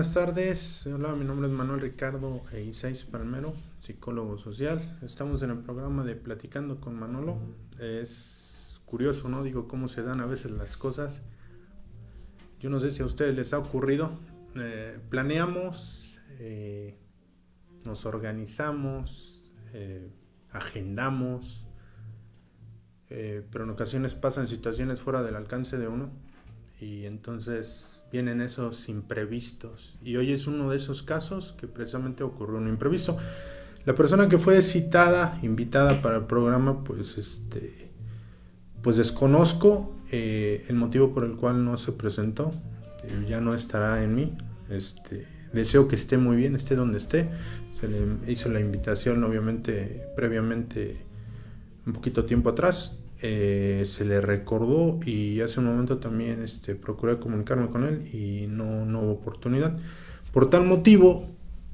buenas tardes. Hola, mi nombre es Manuel Ricardo Eizáiz Palmero, psicólogo social. Estamos en el programa de Platicando con Manolo. Es curioso, ¿no? Digo, cómo se dan a veces las cosas. Yo no sé si a ustedes les ha ocurrido. Planeamos, nos organizamos, agendamos, pero en ocasiones pasan situaciones fuera del alcance de uno y entonces vienen esos imprevistos, y hoy es uno de esos casos que precisamente ocurrió un imprevisto. La persona que fue invitada para el programa, pues desconozco el motivo por el cual no se presentó. Ya no estará en mí. Deseo que esté muy bien, esté donde esté. Se le hizo la invitación, obviamente, previamente, un poquito tiempo atrás. Se le recordó y hace un momento también procuré comunicarme con él y no hubo oportunidad. Por tal motivo,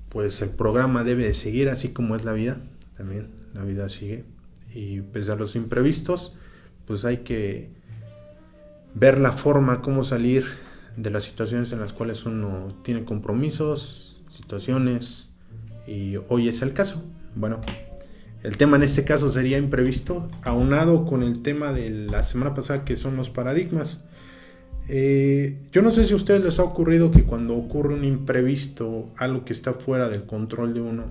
pues el programa debe de seguir, así como es la vida. También la vida sigue, y pese a los imprevistos, pues hay que ver la forma, cómo salir de las situaciones en las cuales uno tiene compromisos, situaciones, y hoy es el caso. Bueno, el tema en este caso sería imprevisto, aunado con el tema de la semana pasada, que son los paradigmas. Yo no sé si a ustedes les ha ocurrido que cuando ocurre un imprevisto, algo que está fuera del control de uno,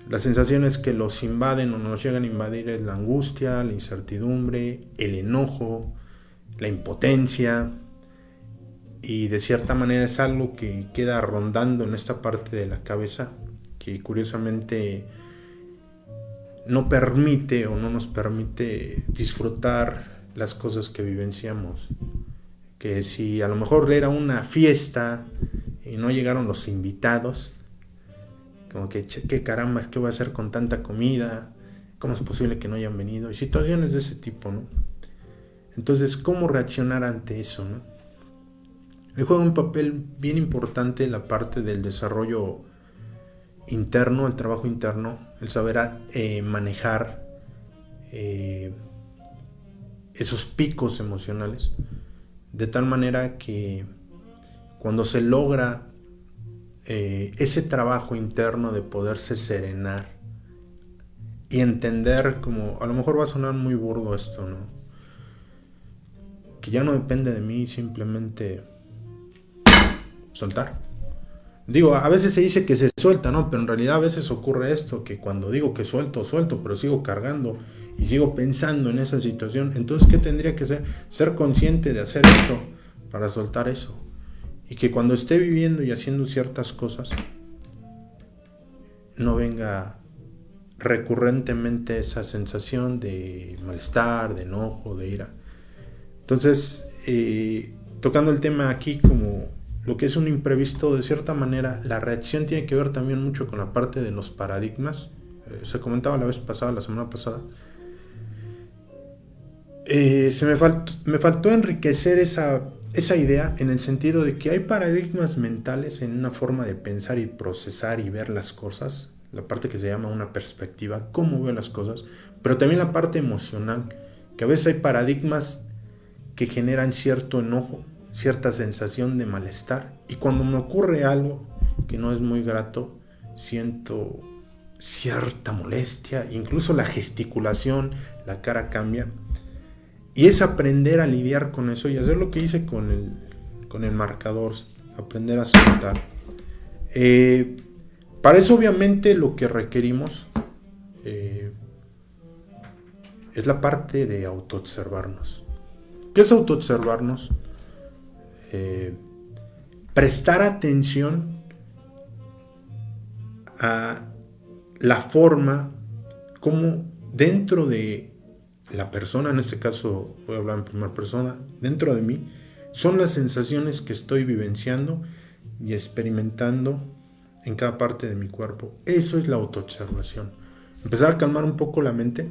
las sensaciones que los invaden o nos llegan a invadir es la angustia, la incertidumbre, el enojo, la impotencia, y de cierta manera es algo que queda rondando en esta parte de la cabeza, que curiosamente no permite o no nos permite disfrutar las cosas que vivenciamos. Que si a lo mejor era una fiesta y no llegaron los invitados, como que qué caramba, ¿qué voy a hacer con tanta comida? ¿Cómo es posible que no hayan venido? Y situaciones de ese tipo, ¿no? Entonces, ¿cómo reaccionar ante eso, no? Le juega un papel bien importante la parte del desarrollo interno, el trabajo interno, el saber manejar esos picos emocionales, de tal manera que cuando se logra ese trabajo interno de poderse serenar y entender, como a lo mejor va a sonar muy burdo esto, ¿no? Que ya no depende de mí, simplemente soltar. Digo, a veces se dice que se suelta, ¿no? Pero en realidad a veces ocurre esto, que cuando digo que suelto, pero sigo cargando y sigo pensando en esa situación. Entonces, ¿qué tendría que ser? Ser consciente de hacer esto para soltar eso. Y que cuando esté viviendo y haciendo ciertas cosas, no venga recurrentemente esa sensación de malestar, de enojo, de ira. Entonces, tocando el tema aquí como lo que es un imprevisto, de cierta manera, la reacción tiene que ver también mucho con la parte de los paradigmas. Se comentaba la semana pasada. Me faltó enriquecer esa idea, en el sentido de que hay paradigmas mentales en una forma de pensar y procesar y ver las cosas, la parte que se llama una perspectiva, cómo veo las cosas, pero también la parte emocional, que a veces hay paradigmas que generan cierto enojo, cierta sensación de malestar, y cuando me ocurre algo que no es muy grato, siento cierta molestia, incluso la gesticulación, la cara cambia, y es aprender a lidiar con eso y hacer lo que hice con el marcador, aprender a soltar. Para eso, obviamente, lo que requerimos es la parte de autoobservarnos. ¿Qué es autoobservarnos? Prestar atención a la forma como dentro de la persona, en este caso voy a hablar en primera persona, dentro de mí, son las sensaciones que estoy vivenciando y experimentando en cada parte de mi cuerpo. Eso es la autoobservación. Empezar a calmar un poco la mente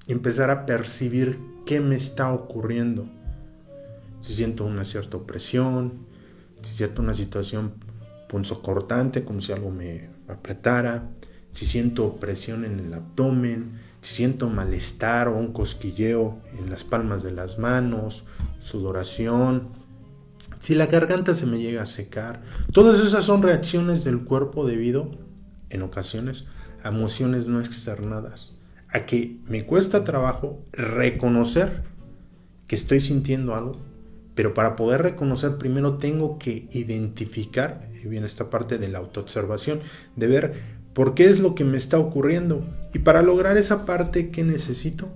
y empezar a percibir qué me está ocurriendo. Si siento una cierta opresión, si siento una situación punzocortante, como si algo me apretara, si siento opresión en el abdomen, si siento malestar o un cosquilleo en las palmas de las manos, sudoración, Si la garganta se me llega a secar, todas esas son reacciones del cuerpo debido, en ocasiones, a emociones no externadas, a que me cuesta trabajo reconocer que estoy sintiendo algo, pero para poder reconocer primero tengo que identificar, y viene esta parte de la autoobservación, de ver por qué es lo que me está ocurriendo. Y para lograr esa parte, ¿qué necesito?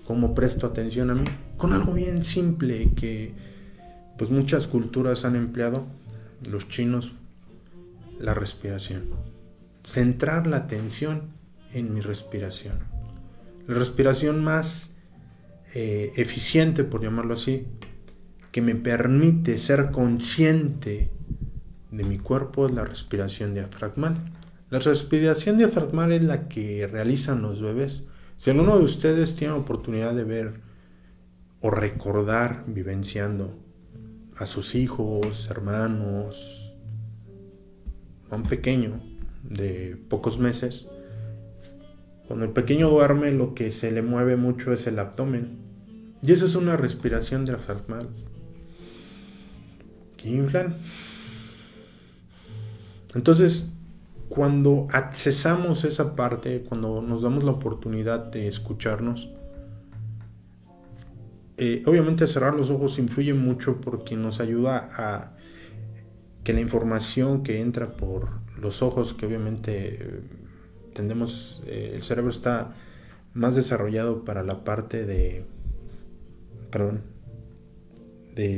¿Cómo presto atención a mí? Con algo bien simple que pues muchas culturas han empleado, los chinos, la respiración. Centrar la atención en mi respiración. La respiración más eficiente, por llamarlo así, que me permite ser consciente de mi cuerpo, es la respiración diafragmal. La respiración diafragmal es la que realizan los bebés. Si alguno de ustedes tiene la oportunidad de ver o recordar vivenciando a sus hijos, hermanos, a un pequeño de pocos meses, cuando el pequeño duerme lo que se le mueve mucho es el abdomen, y eso es una respiración diafragmal que inflan. Entonces, cuando accesamos esa parte, cuando nos damos la oportunidad de escucharnos, obviamente cerrar los ojos influye mucho porque nos ayuda a que la información que entra por los ojos, que obviamente el cerebro está más desarrollado para la parte de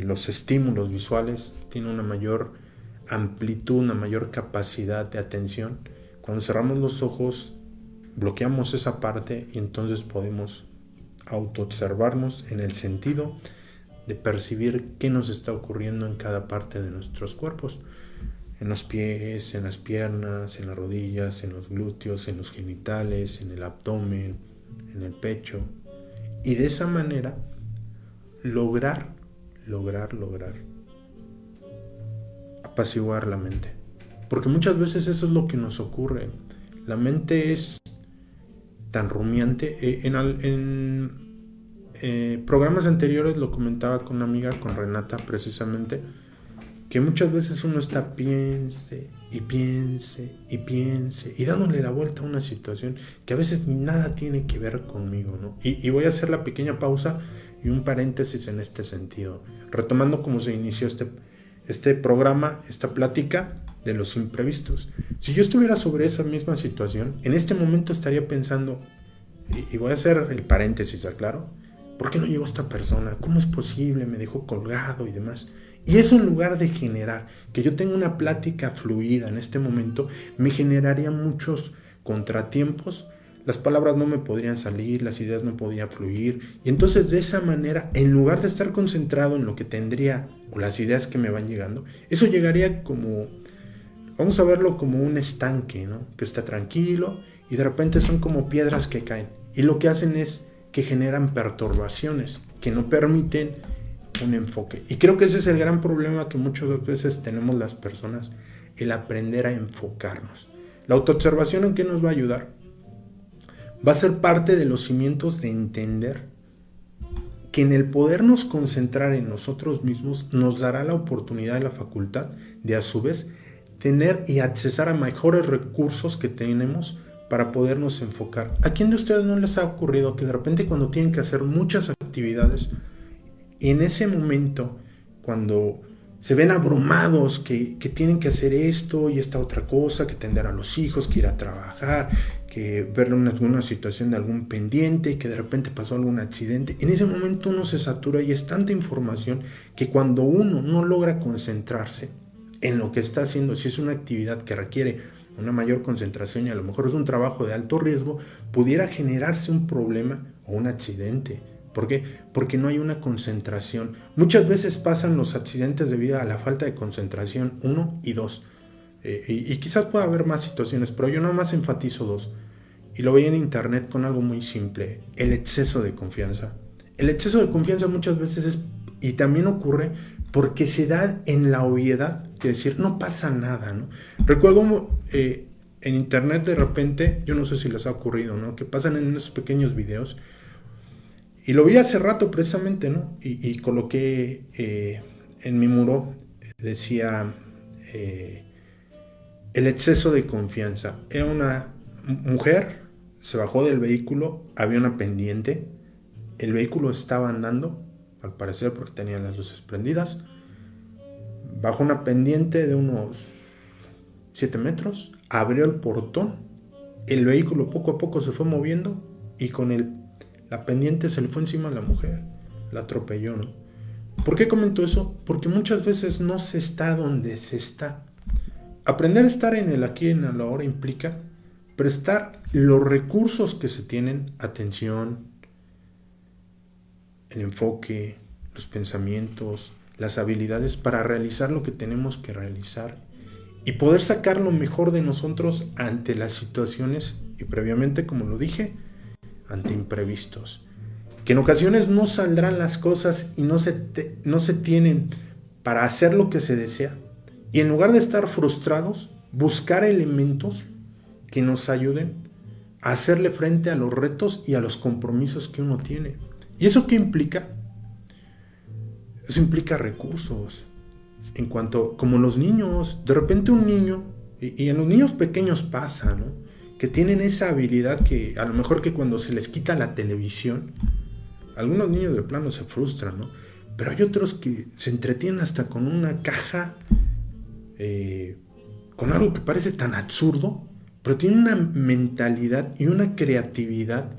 los estímulos visuales, tiene una mayor amplitud, una mayor capacidad de atención. Cuando cerramos los ojos, bloqueamos esa parte y entonces podemos autoobservarnos en el sentido de percibir qué nos está ocurriendo en cada parte de nuestros cuerpos, en los pies, en las piernas, en las rodillas, en los glúteos, en los genitales, en el abdomen, en el pecho, y de esa manera lograr apaciguar la mente, porque muchas veces eso es lo que nos ocurre. La mente es tan rumiante. En programas anteriores lo comentaba con una amiga, con Renata precisamente, que muchas veces uno está piense y dándole la vuelta a una situación que a veces nada tiene que ver conmigo, ¿no? Y voy a hacer la pequeña pausa y un paréntesis en este sentido, retomando cómo se inició este programa, esta plática de los imprevistos. Si yo estuviera sobre esa misma situación, en este momento estaría pensando, y voy a hacer el paréntesis, aclaro, ¿por qué no llegó esta persona? ¿Cómo es posible? Me dejó colgado y demás. Y eso, en lugar de generar que yo tenga una plática fluida en este momento, me generaría muchos contratiempos. Las palabras no me podrían salir, las ideas no podían fluir. Y entonces, de esa manera, en lugar de estar concentrado en lo que tendría o las ideas que me van llegando, eso llegaría como, vamos a verlo como un estanque, ¿no? Que está tranquilo y de repente son como piedras que caen. Y lo que hacen es que generan perturbaciones que no permiten un enfoque. Y creo que ese es el gran problema que muchas veces tenemos las personas, el aprender a enfocarnos. La autoobservación, ¿en qué nos va a ayudar? Va a ser parte de los cimientos de entender que en el podernos concentrar en nosotros mismos nos dará la oportunidad y la facultad de, a su vez, tener y accesar a mejores recursos que tenemos para podernos enfocar. ¿A quién de ustedes no les ha ocurrido que de repente, cuando tienen que hacer muchas actividades, y en ese momento, cuando se ven abrumados, que tienen que hacer esto y esta otra cosa, que atender a los hijos, que ir a trabajar, que ver alguna situación de algún pendiente, que de repente pasó algún accidente, en ese momento uno se satura y es tanta información que cuando uno no logra concentrarse en lo que está haciendo, si es una actividad que requiere una mayor concentración y a lo mejor es un trabajo de alto riesgo, pudiera generarse un problema o un accidente. ¿Por qué? Porque no hay una concentración. Muchas veces pasan los accidentes debido a la falta de concentración, 1 y 2. Y quizás pueda haber más situaciones, pero yo nada más enfatizo 2. Y lo veía en internet con algo muy simple: el exceso de confianza. El exceso de confianza muchas veces y también ocurre porque se da en la obviedad de decir, no pasa nada, ¿no? Recuerdo en internet de repente, yo no sé si les ha ocurrido, ¿no? Que pasan en esos pequeños videos Y lo vi hace rato precisamente, ¿no? Y coloqué en mi muro, decía, el exceso de confianza. Era una mujer, se bajó del vehículo, había una pendiente, el vehículo estaba andando, al parecer porque tenía las luces prendidas, bajó una pendiente de unos 7 metros, abrió el portón, el vehículo poco a poco se fue moviendo y con la pendiente se le fue encima a la mujer, la atropelló, ¿no? ¿Por qué comento eso? Porque muchas veces no se está donde se está. Aprender a estar en el aquí y en el ahora implica prestar los recursos que se tienen, atención, el enfoque, los pensamientos, las habilidades para realizar lo que tenemos que realizar y poder sacar lo mejor de nosotros ante las situaciones y previamente, como lo dije, ante imprevistos. Que en ocasiones no saldrán las cosas y no se tienen para hacer lo que se desea. Y en lugar de estar frustrados, buscar elementos que nos ayuden a hacerle frente a los retos y a los compromisos que uno tiene. ¿Y eso qué implica? Eso implica recursos. En cuanto, como los niños, de repente un niño, y en los niños pequeños pasa, ¿no? Que tienen esa habilidad que a lo mejor que cuando se les quita la televisión, algunos niños de plano se frustran, ¿no? Pero hay otros que se entretienen hasta con una caja, con algo que parece tan absurdo, pero tienen una mentalidad y una creatividad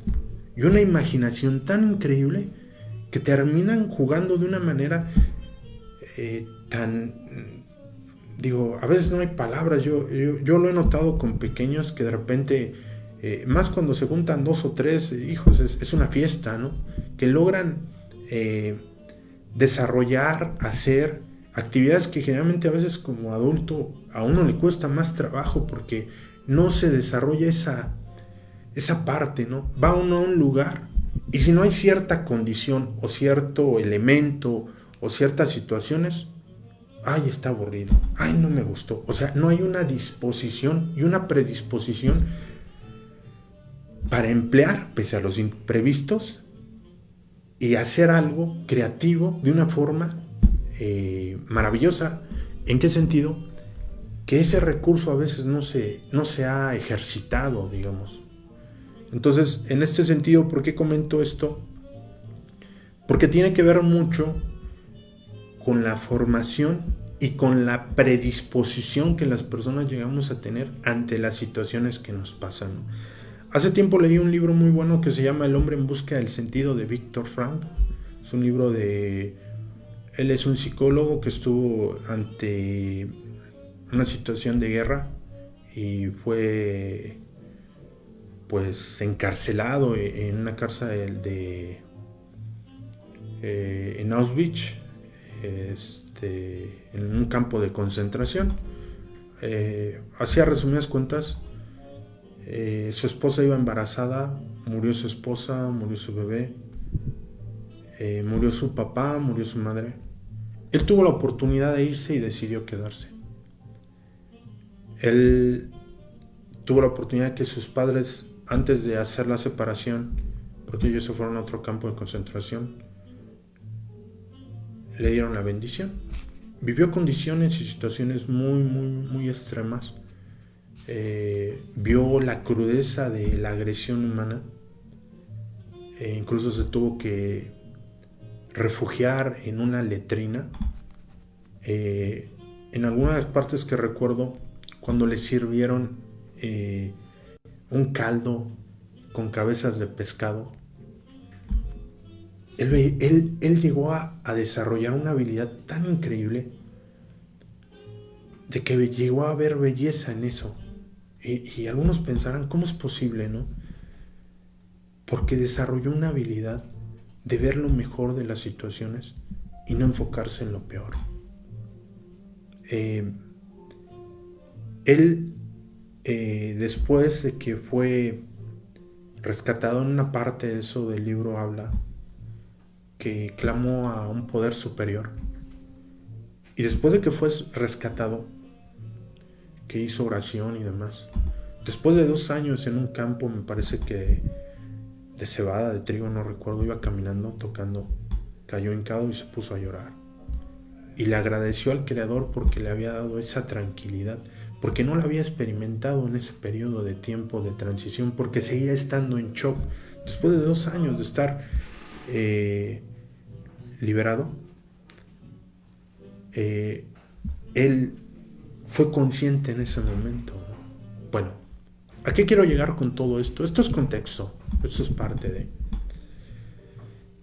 y una imaginación tan increíble que terminan jugando de una manera a veces no hay palabras. Yo lo he notado con pequeños que de repente, más cuando se juntan 2 o 3 hijos, es una fiesta, ¿no? Que logran desarrollar, hacer actividades que generalmente a veces como adulto a uno le cuesta más trabajo porque no se desarrolla esa parte, ¿no? Va uno a un lugar y si no hay cierta condición o cierto elemento o ciertas situaciones, ay, está aburrido, ay, no me gustó. O sea, no hay una disposición y una predisposición para emplear, pese a los imprevistos, y hacer algo creativo de una forma maravillosa. ¿En qué sentido? Que ese recurso a veces no se ha ejercitado, digamos. Entonces, en este sentido, ¿por qué comento esto? Porque tiene que ver mucho con la formación y con la predisposición que las personas llegamos a tener ante las situaciones que nos pasan. Hace tiempo leí un libro muy bueno que se llama El hombre en busca del sentido, de Viktor Frankl. Es un libro él es un psicólogo que estuvo ante una situación de guerra y fue pues encarcelado en una cárcel en Auschwitz, en un campo de concentración. Así a resumidas cuentas, su esposa iba embarazada, murió su esposa, murió su bebé, murió su papá, murió su madre. Él tuvo la oportunidad de irse y decidió quedarse. Él tuvo la oportunidad que sus padres, antes de hacer la separación, porque ellos se fueron a otro campo de concentración, le dieron la bendición. Vivió condiciones y situaciones muy, muy, muy extremas. Vio la crudeza de la agresión humana. Incluso se tuvo que refugiar en una letrina. En algunas de las partes que recuerdo, cuando le sirvieron un caldo con cabezas de pescado, él llegó a desarrollar una habilidad tan increíble de que llegó a ver belleza en eso. Y algunos pensarán, ¿cómo es posible, no? Porque desarrolló una habilidad de ver lo mejor de las situaciones y no enfocarse en lo peor. Él, después de que fue rescatado, en una parte de eso del libro habla que clamó a un poder superior. Y después de que fue rescatado, que hizo oración y demás, después de 2 años en un campo, me parece que de cebada, de trigo, no recuerdo, iba caminando, tocando, cayó hincado y se puso a llorar. Y le agradeció al Creador porque le había dado esa tranquilidad, porque no la había experimentado en ese periodo de tiempo de transición, porque seguía estando en shock. Después de 2 años de estar liberado, él fue consciente en ese momento. Bueno, ¿a qué quiero llegar con todo esto? Esto es contexto, esto es parte de...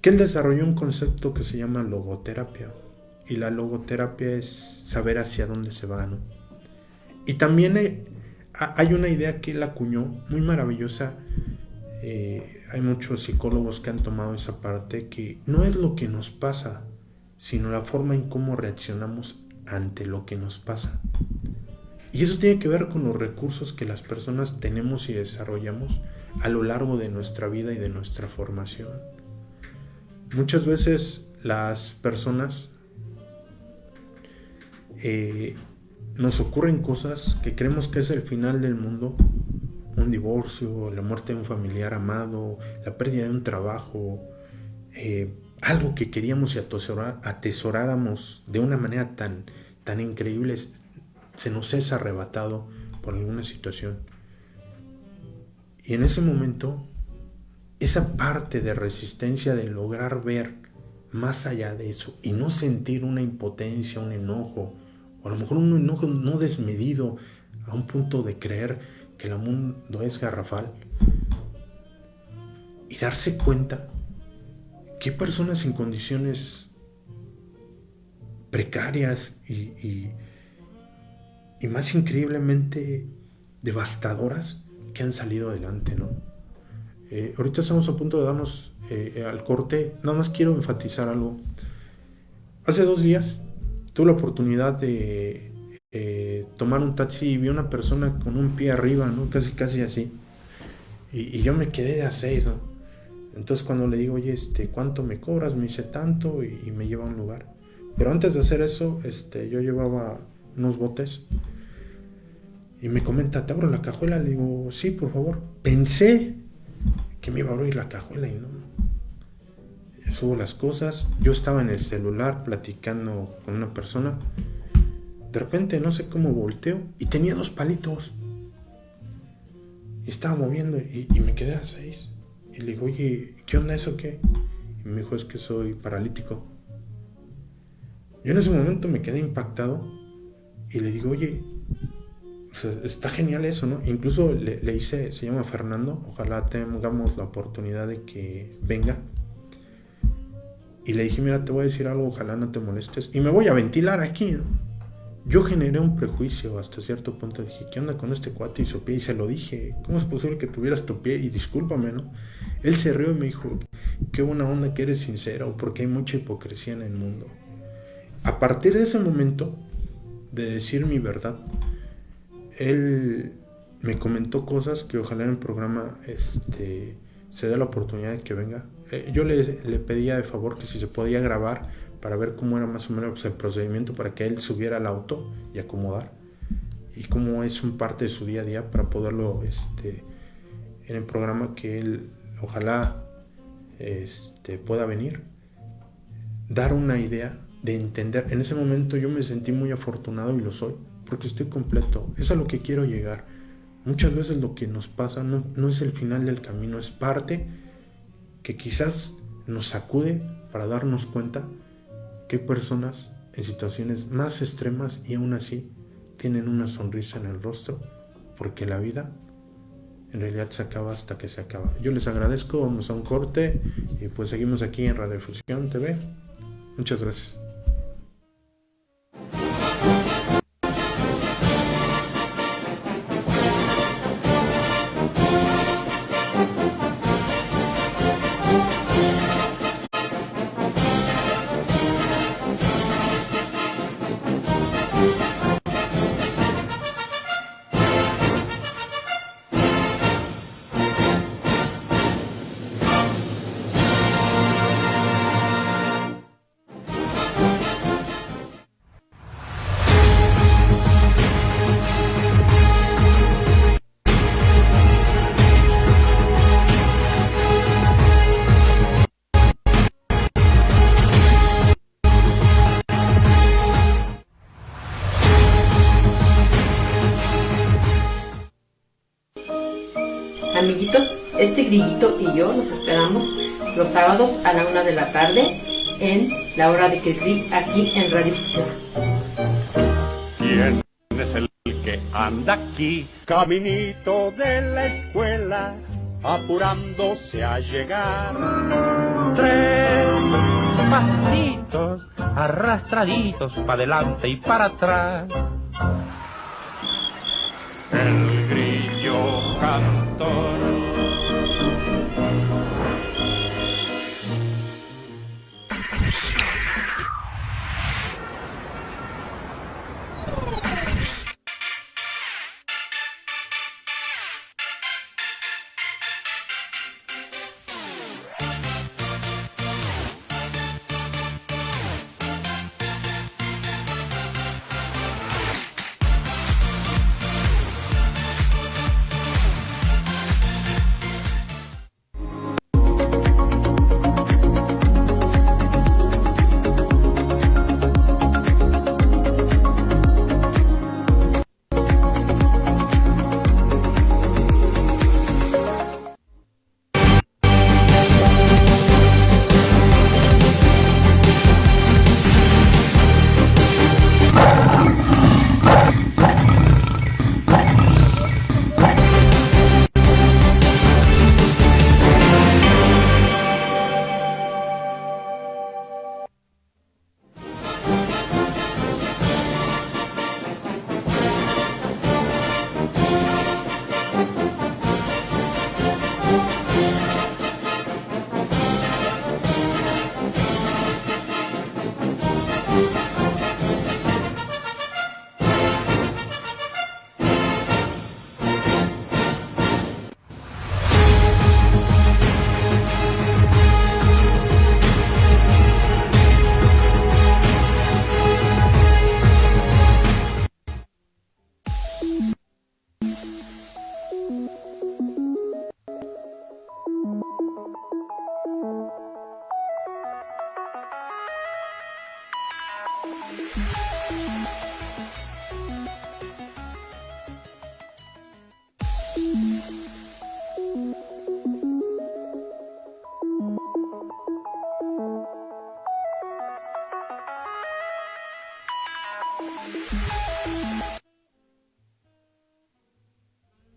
que él desarrolló un concepto que se llama logoterapia. Y la logoterapia es saber hacia dónde se va, ¿no? Y también hay una idea que él acuñó, muy maravillosa. Hay muchos psicólogos que han tomado esa parte, que no es lo que nos pasa, sino la forma en cómo reaccionamos ante lo que nos pasa. Y eso tiene que ver con los recursos que las personas tenemos y desarrollamos a lo largo de nuestra vida y de nuestra formación. Muchas veces las personas nos ocurren cosas que creemos que es el final del mundo, un divorcio, la muerte de un familiar amado, la pérdida de un trabajo, algo que queríamos y atesoráramos de una manera tan increíble, se nos es arrebatado por alguna situación. Y en ese momento, esa parte de resistencia de lograr ver más allá de eso y no sentir una impotencia, un enojo, o a lo mejor un enojo no desmedido a un punto de creer que el mundo es garrafal, y darse cuenta que hay personas en condiciones precarias y más increíblemente devastadoras que han salido adelante, ¿no? Ahorita estamos a punto de darnos al corte. Nada más quiero enfatizar algo. Hace 2 días tuve la oportunidad de tomar un taxi y vi a una persona con un pie arriba, ¿no? Casi así. Y yo me quedé de a 6, ¿no? Entonces cuando le digo, oye, ¿cuánto me cobras? Me dice tanto y me lleva a un lugar. Pero antes de hacer eso, yo llevaba unos botes y me comenta, ¿te abro la cajuela? Le digo, sí, por favor. Pensé que me iba a abrir la cajuela y no. Subo las cosas. Yo estaba en el celular platicando con una persona. De repente no sé cómo volteo y tenía 2 palitos. Y estaba moviendo y me quedé a 6. Y le digo, oye, ¿qué onda eso qué? Y me dijo, es que soy paralítico. Yo en ese momento me quedé impactado y le digo, oye, o sea, está genial eso, ¿no? Incluso le hice, se llama Fernando, ojalá tengamos la oportunidad de que venga. Y le dije, mira, te voy a decir algo, ojalá no te molestes. Y me voy a ventilar aquí, ¿no? Yo generé un prejuicio hasta cierto punto. Dije, ¿qué onda con este cuate y su pie? Y se lo dije, ¿cómo es posible que tuvieras tu pie? Y discúlpame, ¿no? Él se rió y me dijo, qué buena onda que eres sincero, porque hay mucha hipocresía en el mundo. A partir de ese momento, de decir mi verdad, él me comentó cosas que ojalá en el programa se dé la oportunidad de que venga. Yo le pedía de favor que si se podía grabar para ver cómo era más o menos el procedimiento para que él subiera al auto y acomodar, y cómo es un parte de su día a día para poderlo en el programa, que él ojalá pueda venir, dar una idea de entender. En ese momento yo me sentí muy afortunado y lo soy, porque estoy completo. Es a lo que quiero llegar. Muchas veces lo que nos pasa no es el final del camino, es parte que quizás nos sacude para darnos cuenta que hay personas en situaciones más extremas y aún así tienen una sonrisa en el rostro, porque la vida en realidad se acaba hasta que se acaba. Yo les agradezco, vamos a un corte y pues seguimos aquí en Radiofusión TV. Muchas gracias. Amiguitos, este grillito y yo los esperamos los sábados a la 1 de la tarde en la hora de Cricri, aquí en Radio Fusión. ¿Quién es el que anda aquí? Caminito de la escuela, apurándose a llegar. 3 pasitos arrastraditos para adelante y para atrás. El grillo cantor.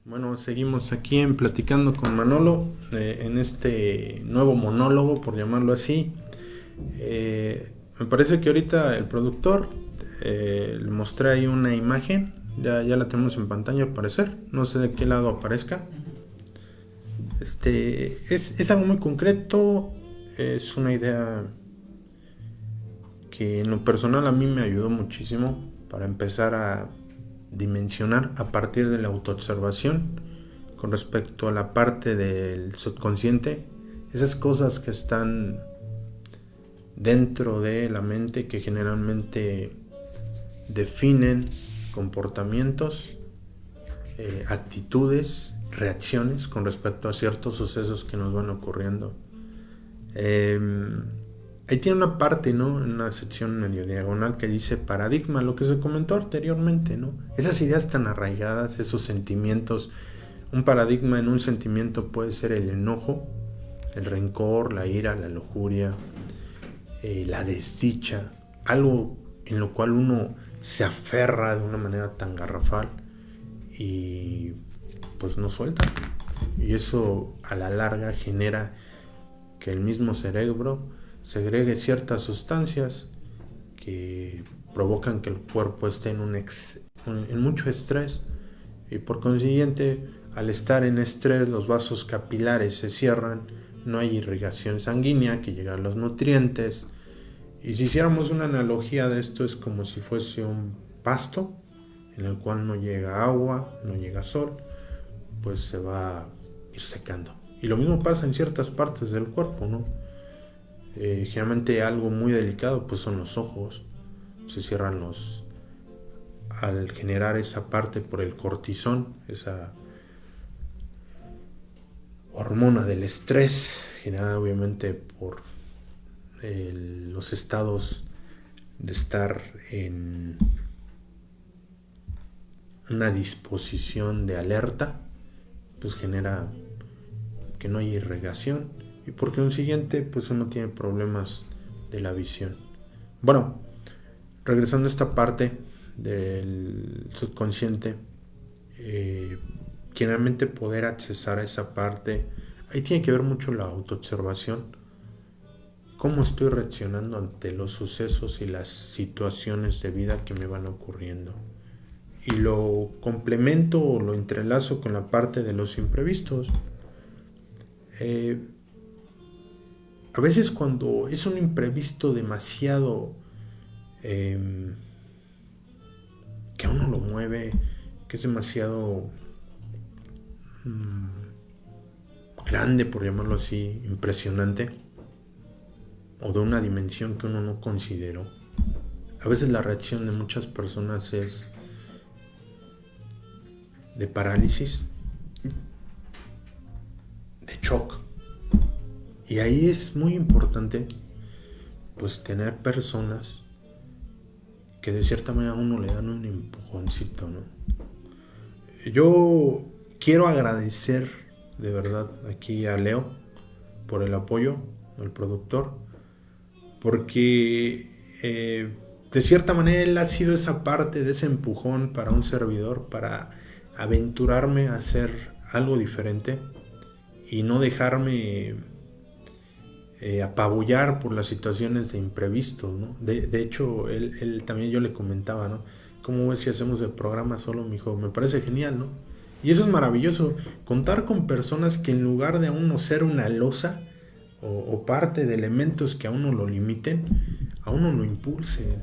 Bueno, seguimos aquí en Platicando con Manolo, en este nuevo monólogo, por llamarlo así. Me parece que ahorita el productor le mostré ahí una imagen, ya la tenemos en pantalla al parecer, no sé de qué lado aparezca. Es algo muy concreto, es una idea que en lo personal a mí me ayudó muchísimo para empezar a dimensionar a partir de la autoobservación con respecto a la parte del subconsciente, esas cosas que están dentro de la mente que generalmente definen comportamientos, actitudes, reacciones con respecto a ciertos sucesos que nos van ocurriendo. Ahí tiene una parte, ¿no? En una sección medio diagonal que dice paradigma, lo que se comentó anteriormente, ¿no? Esas ideas tan arraigadas, esos sentimientos. Un paradigma en un sentimiento puede ser el enojo, el rencor, la ira, la lujuria, la desdicha, algo en lo cual uno se aferra de una manera tan garrafal y pues no suelta. Y eso a la larga genera que el mismo cerebro segregue ciertas sustancias que provocan que el cuerpo esté en mucho estrés, y por consiguiente, al estar en estrés, los vasos capilares se cierran, no hay irrigación sanguínea que llegue a los nutrientes. Y si hiciéramos una analogía de esto, es como si fuese un pasto en el cual no llega agua, no llega sol, pues se va a ir secando. Y lo mismo pasa en ciertas partes del cuerpo, ¿no? Generalmente algo muy delicado pues son los ojos, se cierran al generar esa parte por el cortisol, esa hormona del estrés generada obviamente por los estados de estar en una disposición de alerta, pues genera que no haya irrigación y por consiguiente pues uno tiene problemas de la visión. Bueno, regresando a esta parte del subconsciente, generalmente poder accesar a esa parte, ahí tiene que ver mucho la autoobservación, cómo estoy reaccionando ante los sucesos y las situaciones de vida que me van ocurriendo. Y lo complemento o lo entrelazo con la parte de los imprevistos. A veces cuando es un imprevisto demasiado que a uno lo mueve, que es demasiado grande, por llamarlo así, impresionante, o de una dimensión que uno no consideró, a veces la reacción de muchas personas es de parálisis, de shock. Y ahí es muy importante pues tener personas que de cierta manera a uno le dan un empujoncito, ¿no? Yo quiero agradecer de verdad aquí a Leo por el apoyo, el productor, porque de cierta manera él ha sido esa parte de ese empujón para un servidor, para aventurarme a hacer algo diferente y no dejarme apabullar por las situaciones de imprevistos, ¿no? De hecho, él también, yo le comentaba, ¿no? ¿Cómo ves si hacemos el programa solo? Me dijo, me parece genial, ¿no? Y eso es maravilloso, contar con personas que en lugar de a uno ser una losa o parte de elementos que a uno lo limiten, a uno lo impulsen.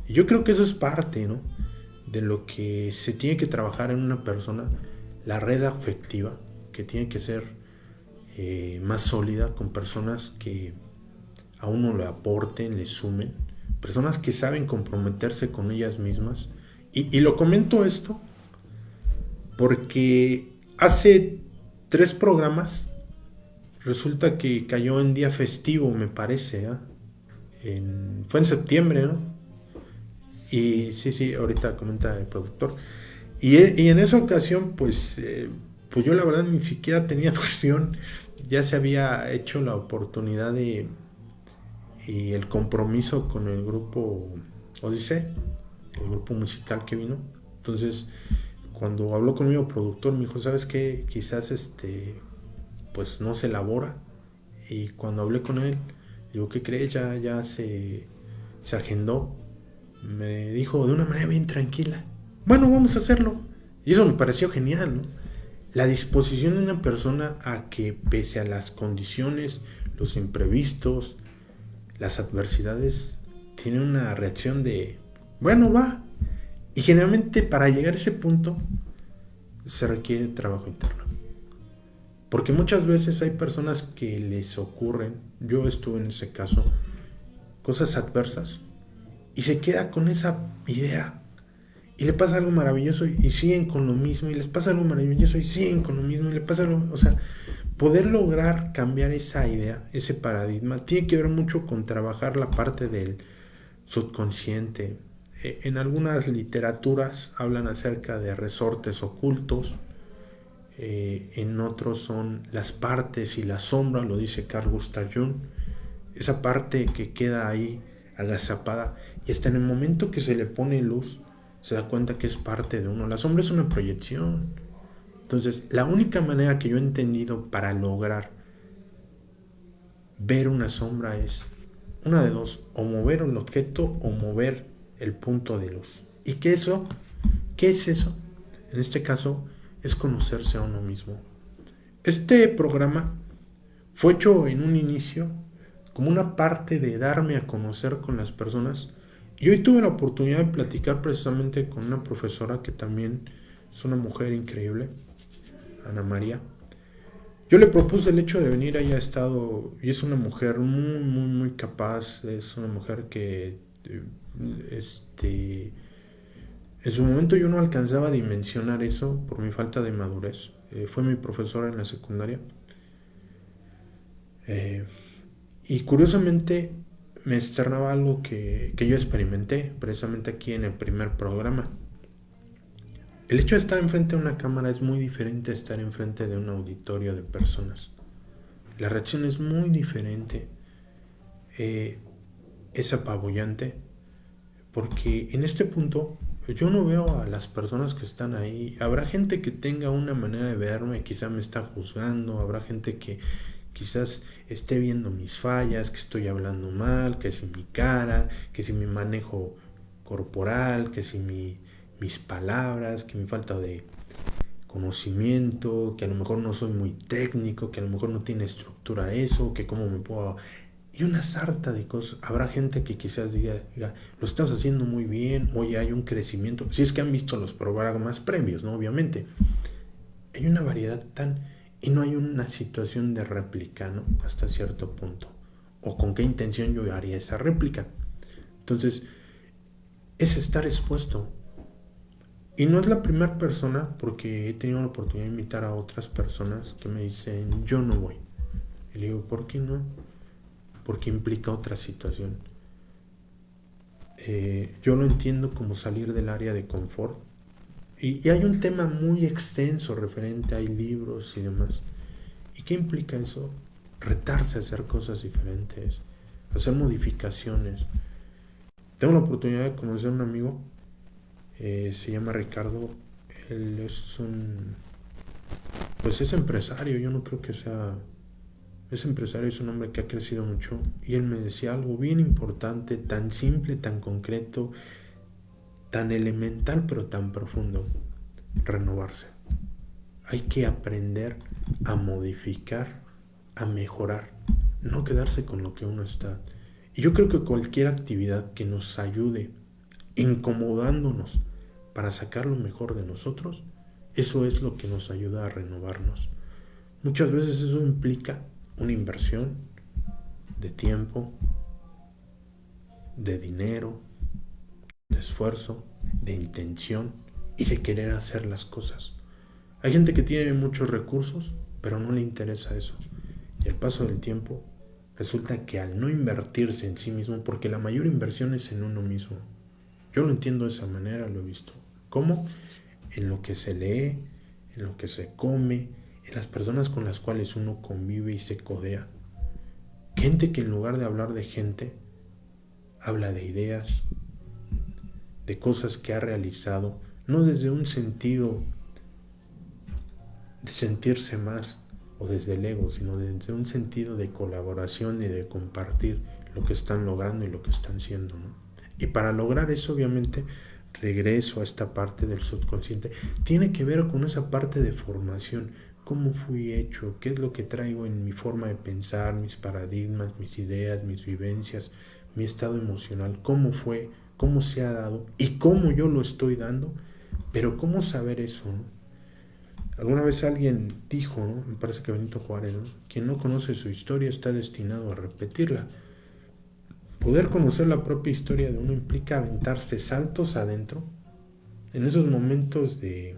Y yo creo que eso es parte, ¿no?, de lo que se tiene que trabajar en una persona, la red afectiva, que tiene que ser más sólida, con personas que a uno le aporten, le sumen, personas que saben comprometerse con ellas mismas. Y lo comento esto porque hace 3 programas resulta que cayó en día festivo, me parece, fue en septiembre, ¿no? Y sí, ahorita comenta el productor. Y en esa ocasión, pues yo la verdad ni siquiera tenía noción. Ya se había hecho la oportunidad y el compromiso con el grupo Odisea, el grupo musical que vino. Entonces, cuando habló conmigo el productor, me dijo, ¿sabes qué? Quizás pues no se elabora. Y cuando hablé con él, digo, ¿qué crees? Ya se agendó. Me dijo de una manera bien tranquila, bueno, vamos a hacerlo. Y eso me pareció genial, ¿no? La disposición de una persona a que pese a las condiciones, los imprevistos, las adversidades, tiene una reacción de, bueno, va. Y generalmente para llegar a ese punto se requiere trabajo interno. Porque muchas veces hay personas que les ocurren, yo estuve en ese caso, cosas adversas, y se queda con esa idea y le pasa algo maravilloso y siguen con lo mismo, y les pasa algo maravilloso y siguen con lo mismo, y le pasa algo, o sea, poder lograr cambiar esa idea, ese paradigma, tiene que ver mucho con trabajar la parte del subconsciente. En algunas literaturas hablan acerca de resortes ocultos, en otros son las partes y la sombra, lo dice Carl Gustav Jung, esa parte que queda ahí agazapada, y hasta en el momento que se le pone luz se da cuenta que es parte de uno. La sombra es una proyección. Entonces, la única manera que yo he entendido para lograr ver una sombra es una de dos: o mover el objeto o mover el punto de luz. ¿Y qué es eso? En este caso es conocerse a uno mismo. Este programa fue hecho en un inicio como una parte de darme a conocer con las personas, y hoy tuve la oportunidad de platicar precisamente con una profesora que también es una mujer increíble, Ana María. Yo le propuse el hecho de venir, ella ha estado, y es una mujer muy capaz, es una mujer que en su momento yo no alcanzaba a dimensionar eso por mi falta de madurez. Fue mi profesora en la secundaria. Y curiosamente me externaba algo que yo experimenté precisamente aquí en el primer programa. El hecho de estar enfrente de una cámara es muy diferente a estar enfrente de un auditorio de personas. la reacción es muy diferente, es apabullante, porque en este punto yo no veo a las personas que están ahí. Habrá gente que tenga una manera de verme, quizá me está juzgando, habrá gente que quizás esté viendo mis fallas, que estoy hablando mal, que si mi cara, que si mi manejo corporal, que si mis palabras, que mi falta de conocimiento, que a lo mejor no soy muy técnico, que a lo mejor no tiene estructura eso, que cómo me puedo... Y una sarta de cosas. Habrá gente que quizás diga, lo estás haciendo muy bien, oye, hay un crecimiento. Si es que han visto los programas previos, ¿no? Obviamente. Hay una variedad tan... Y no hay una situación de réplica, ¿no? Hasta cierto punto. O con qué intención yo haría esa réplica. Entonces, es estar expuesto. Y no es la primera persona, porque he tenido la oportunidad de invitar a otras personas que me dicen, yo no voy. Y le digo, ¿por qué no? Porque implica otra situación. Yo lo entiendo como salir del área de confort. Y hay un tema muy extenso referente, hay libros y demás. ¿Y qué implica eso? Retarse a hacer cosas diferentes, hacer modificaciones. Tengo la oportunidad de conocer a un amigo, se llama Ricardo. Él es pues es empresario. Yo no creo que sea... Es empresario, es un hombre que ha crecido mucho. Y él me decía algo bien importante, tan simple, tan concreto, tan elemental, pero tan profundo: renovarse. Hay que aprender a modificar, a mejorar, no quedarse con lo que uno está. Y yo creo que cualquier actividad que nos ayude incomodándonos para sacar lo mejor de nosotros, eso es lo que nos ayuda a renovarnos. Muchas veces eso implica una inversión de tiempo, de dinero, de esfuerzo, de intención y de querer hacer las cosas. Hay gente que tiene muchos recursos, pero no le interesa eso. Y al paso del tiempo, resulta que al no invertirse en sí mismo, porque la mayor inversión es en uno mismo. Yo lo entiendo de esa manera, lo he visto. ¿Cómo? En lo que se lee, en lo que se come, en las personas con las cuales uno convive y se codea. Gente que en lugar de hablar de gente, habla de ideas, de cosas que ha realizado, no desde un sentido de sentirse más o desde el ego, sino desde un sentido de colaboración y de compartir lo que están logrando y lo que están siendo, ¿no? Y para lograr eso, obviamente, regreso a esta parte del subconsciente, tiene que ver con esa parte de formación. ¿Cómo fui hecho? ¿Qué es lo que traigo en mi forma de pensar, mis paradigmas, mis ideas, mis vivencias, mi estado emocional? ¿Cómo fue? ¿Cómo se ha dado? ¿Y cómo yo lo estoy dando? Pero ¿cómo saber eso, no? Alguna vez alguien dijo, ¿no? Me parece que Benito Juárez, ¿no? Quien no conoce su historia está destinado a repetirla. Poder conocer la propia historia de uno implica aventarse saltos adentro, en esos momentos de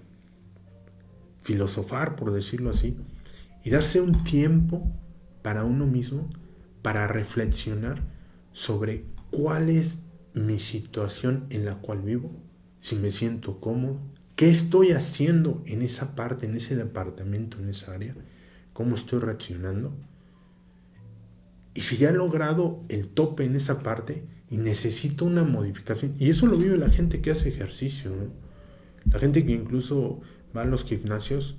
filosofar, por decirlo así, y darse un tiempo para uno mismo, para reflexionar sobre cuál es mi situación en la cual vivo, si me siento cómodo, qué estoy haciendo en esa parte, en ese departamento, en esa área, cómo estoy reaccionando, y si ya he logrado el tope en esa parte y necesito una modificación. Y eso lo vive la gente que hace ejercicio, ¿no? La gente que incluso va a los gimnasios,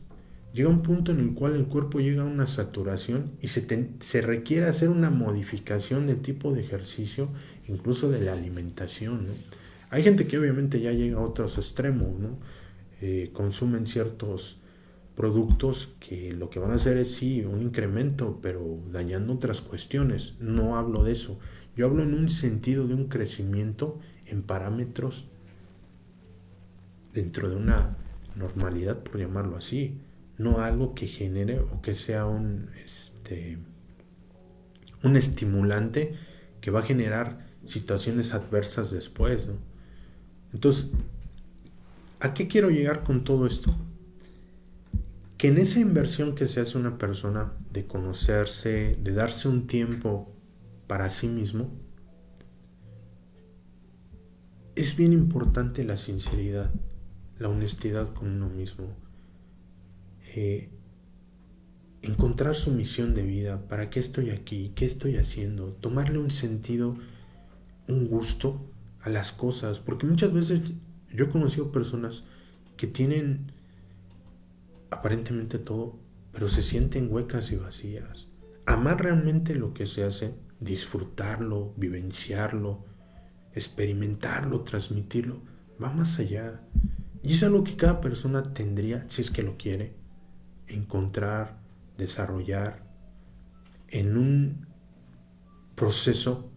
llega a un punto en el cual el cuerpo llega a una saturación y se requiere hacer una modificación del tipo de ejercicio, incluso de la alimentación, ¿no? Hay gente que obviamente ya llega a otros extremos, ¿no? Consumen ciertos productos que lo que van a hacer es sí un incremento, pero dañando otras cuestiones. No hablo de eso. Yo hablo en un sentido de un crecimiento en parámetros dentro de una normalidad, por llamarlo así, no algo que genere o que sea un estimulante que va a generar situaciones adversas después, ¿no? Entonces, ¿a qué quiero llegar con todo esto? Que en esa inversión que se hace una persona de conocerse, de darse un tiempo para sí mismo, es bien importante la sinceridad, la honestidad con uno mismo. encontrar su misión de vida, para qué estoy aquí, qué estoy haciendo, tomarle un sentido, un gusto a las cosas, porque muchas veces yo he conocido personas que tienen aparentemente todo, pero se sienten huecas y vacías. Amar realmente lo que se hace, disfrutarlo, vivenciarlo, experimentarlo, transmitirlo, va más allá. Y es algo que cada persona tendría, si es que lo quiere, encontrar, desarrollar en un proceso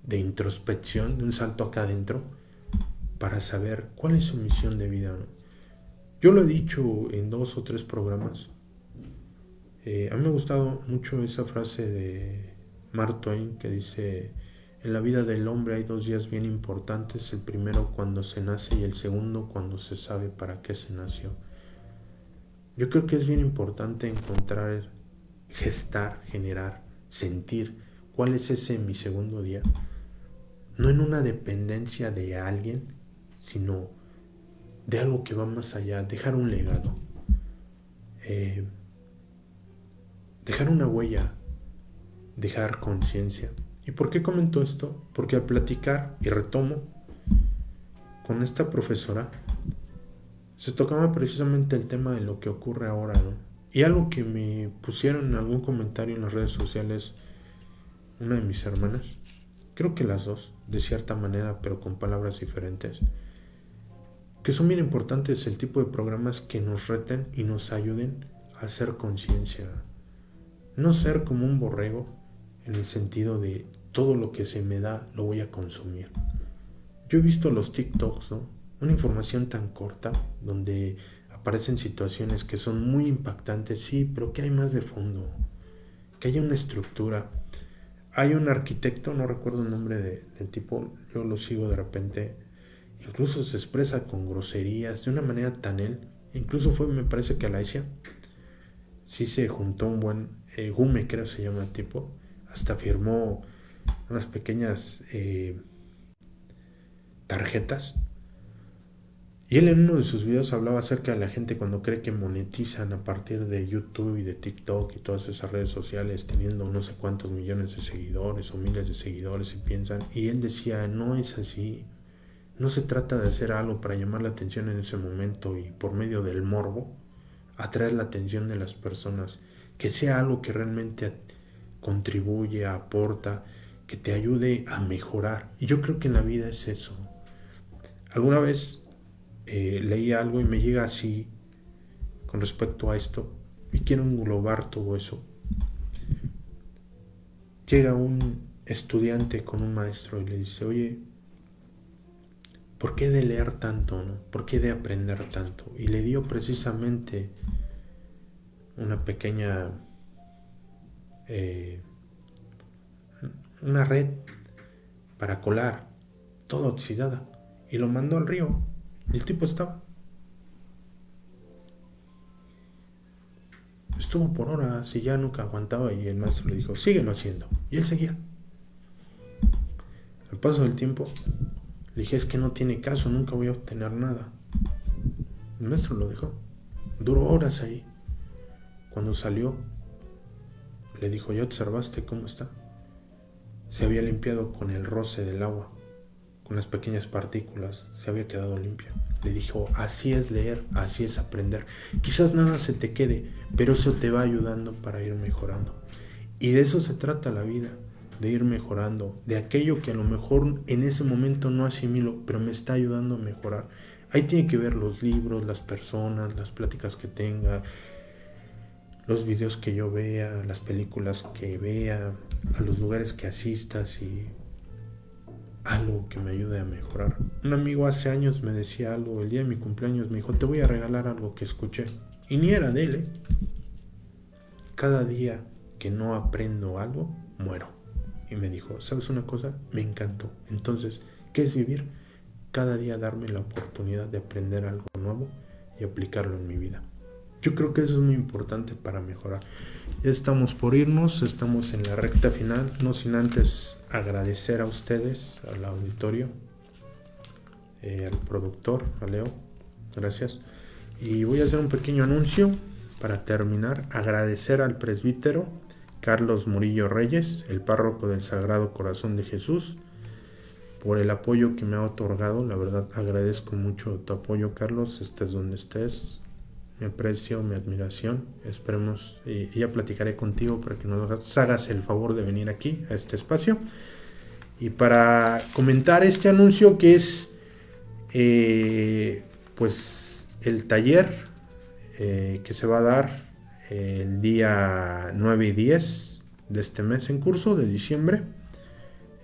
de introspección, de un salto acá adentro, para saber cuál es su misión de vida, ¿no? Yo lo he dicho en 2 o 3 programas. A mí me ha gustado mucho esa frase de Mark Twain que dice: en la vida del hombre hay 2 días bien importantes, el primero cuando se nace y el segundo cuando se sabe para qué se nació. Yo creo que es bien importante encontrar, gestar, generar, sentir cuál es ese mi segundo día, no en una dependencia de alguien, sino de algo que va más allá, dejar un legado, dejar una huella, dejar conciencia. ¿Y por qué comento esto? Porque al platicar, y retomo, con esta profesora, se tocaba precisamente el tema de lo que ocurre ahora, ¿no? Y algo que me pusieron en algún comentario en las redes sociales, una de mis hermanas, creo que las dos, de cierta manera, pero con palabras diferentes, que son bien importantes el tipo de programas que nos reten y nos ayuden a hacer conciencia. No ser como un borrego en el sentido de todo lo que se me da lo voy a consumir. Yo he visto los TikToks, ¿no? Una información tan corta donde aparecen situaciones que son muy impactantes, sí, pero que hay más de fondo, que haya una estructura. Hay un arquitecto, no recuerdo el nombre del tipo, yo lo sigo de repente, incluso se expresa con groserías, de una manera tan él, incluso fue, me parece que a Laisia, sí se juntó un buen, Gume creo se llama el tipo, hasta firmó unas pequeñas tarjetas. Y él en uno de sus videos hablaba acerca de la gente cuando cree que monetizan a partir de YouTube y de TikTok y todas esas redes sociales, teniendo no sé cuántos millones de seguidores o miles de seguidores, y piensan, y él decía, no es así, no se trata de hacer algo para llamar la atención en ese momento y por medio del morbo atraer la atención de las personas, que sea algo que realmente contribuye, aporta, que te ayude a mejorar. Y yo creo que en la vida es eso. Alguna vez leí algo y me llega así con respecto a esto y quiero englobar todo eso. Llega un estudiante con un maestro y le dice, oye, ¿por qué de leer tanto, no? ¿Por qué de aprender tanto? Y le dio precisamente una pequeña una red para colar, toda oxidada, y lo mandó al río. Y el tipo estuvo por horas y ya nunca aguantaba, y el maestro le dijo, síguelo haciendo, y él seguía. Al paso del tiempo le dije, es que no tiene caso, nunca voy a obtener nada. El maestro lo dejó, duró horas ahí. Cuando salió le dijo, ¿ya observaste cómo está? Se había limpiado con el roce del agua, con las pequeñas partículas, se había quedado limpia. Le dijo, así es leer, así es aprender. Quizás nada se te quede, pero eso te va ayudando para ir mejorando. Y de eso se trata la vida, de ir mejorando, de aquello que a lo mejor en ese momento no asimilo, pero me está ayudando a mejorar. Ahí tiene que ver los libros, las personas, las pláticas que tenga, los videos que yo vea, las películas que vea, a los lugares que asistas, y algo que me ayude a mejorar. Un amigo hace años me decía algo, el día de mi cumpleaños me dijo, te voy a regalar algo que escuché, y ni era de él, cada día que no aprendo algo, muero. Y me dijo, ¿sabes una cosa? Me encantó. Entonces, ¿qué es vivir? Cada día darme la oportunidad de aprender algo nuevo y aplicarlo en mi vida. Yo creo que eso es muy importante para mejorar. Ya estamos por irnos, estamos en la recta final, no sin antes agradecer a ustedes, al auditorio, al productor, a Leo, gracias. Y voy a hacer un pequeño anuncio para terminar, agradecer al presbítero Carlos Murillo Reyes, el párroco del Sagrado Corazón de Jesús, por el apoyo que me ha otorgado. La verdad, agradezco mucho tu apoyo, Carlos, estés donde estés. Mi aprecio, mi admiración. Esperemos, ya platicaré contigo para que nos hagas el favor de venir aquí a este espacio. Y para comentar este anuncio que es pues el taller que se va a dar el día 9 y 10 de este mes en curso de diciembre.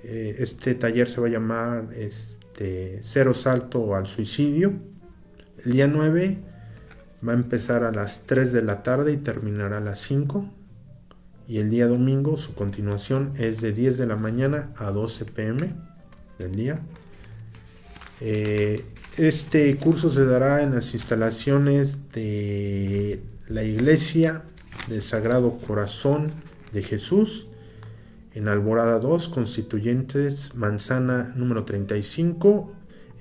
Este taller se va a llamar Cero Salto al Suicidio. El día 9 va a empezar a las 3 de la tarde y terminará a las 5. Y el día domingo su continuación es de 10 de la mañana a 12 p.m. del día. Este curso se dará en las instalaciones de la Iglesia del Sagrado Corazón de Jesús, en Alborada 2, Constituyentes, Manzana número 35,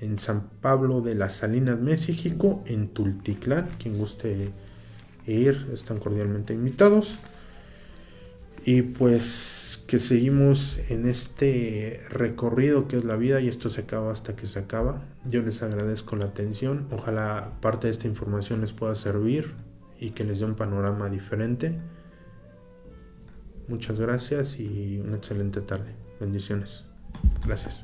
en San Pablo de las Salinas, México, en Tultitlán. Quien guste ir, están cordialmente invitados. Y pues que seguimos en este recorrido que es la vida, y esto se acaba hasta que se acaba. Yo les agradezco la atención, ojalá parte de esta información les pueda servir y que les dé un panorama diferente. Muchas gracias y una excelente tarde. Bendiciones. Gracias.